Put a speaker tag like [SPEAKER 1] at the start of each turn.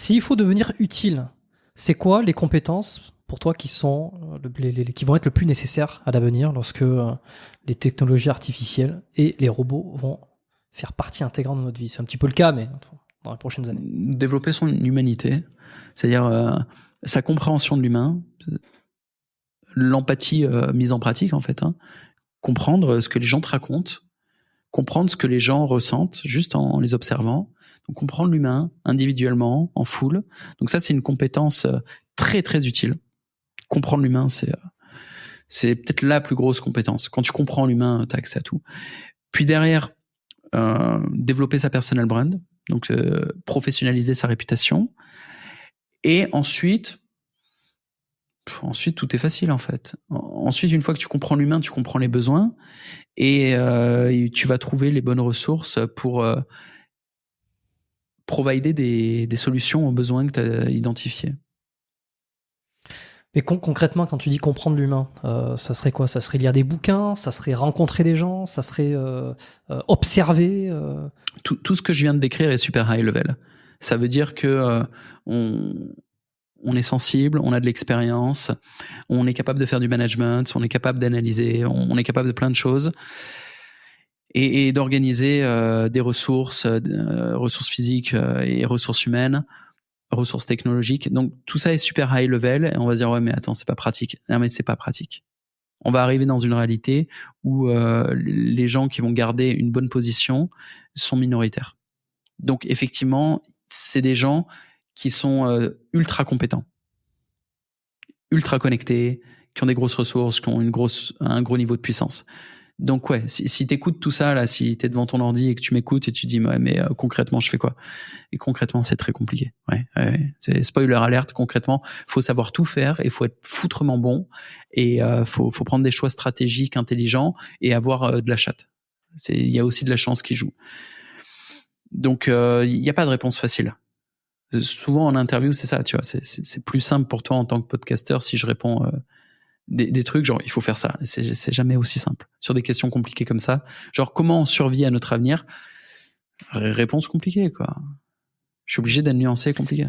[SPEAKER 1] S'il faut devenir utile, c'est quoi les compétences pour toi qui sont qui vont être le plus nécessaires à l'avenir lorsque les technologies artificielles et les robots vont faire partie intégrante de notre vie? C'est un petit peu le cas, mais dans les prochaines années.
[SPEAKER 2] Développer son humanité, c'est-à-dire sa compréhension de l'humain, l'empathie mise en pratique en fait, hein. Comprendre ce que les gens te racontent, comprendre ce que les gens ressentent juste en les observant. Donc comprendre l'humain individuellement, en foule. Donc ça, c'est une compétence très très utile. Comprendre l'humain, c'est peut-être la plus grosse compétence. Quand tu comprends l'humain, tu as accès à tout. Puis derrière, développer sa personal brand, donc professionnaliser sa réputation. Et ensuite, tout est facile en fait. Ensuite, une fois que tu comprends l'humain, tu comprends les besoins et tu vas trouver les bonnes ressources pour provider des solutions aux besoins que tu as identifiés.
[SPEAKER 1] Mais concrètement, quand tu dis comprendre l'humain, ça serait quoi? Ça serait lire des bouquins? Ça serait rencontrer des gens? Ça serait observer?
[SPEAKER 2] Tout ce que je viens de décrire est super high level. Ça veut dire que on est sensible, on a de l'expérience, on est capable de faire du management, on est capable d'analyser, on est capable de plein de choses et d'organiser des ressources, ressources physiques et ressources humaines, ressources technologiques. Donc tout ça est super high level et on va se dire ouais mais attends c'est pas pratique. Non mais c'est pas pratique. On va arriver dans une réalité où les gens qui vont garder une bonne position sont minoritaires. Donc effectivement, c'est des gens qui sont ultra compétents, ultra connectés, qui ont des grosses ressources, qui ont un gros niveau de puissance. Donc ouais, si t'écoutes tout ça là, si t'es devant ton ordi et que tu m'écoutes et tu dis ouais, mais concrètement je fais quoi? Et concrètement c'est très compliqué. Ouais. C'est spoiler alerte. Concrètement, faut savoir tout faire et faut être foutrement bon et faut prendre des choix stratégiques intelligents et avoir de la chatte. Il y a aussi de la chance qui joue. Donc il y a pas de réponse facile. Souvent en interview c'est ça, tu vois, c'est plus simple pour toi en tant que podcasteur si je réponds des trucs genre il faut faire ça. C'est jamais aussi simple sur des questions compliquées comme ça. Genre comment on survit à notre avenir? Réponse compliquée quoi. Je suis obligé d'être nuancé et compliqué.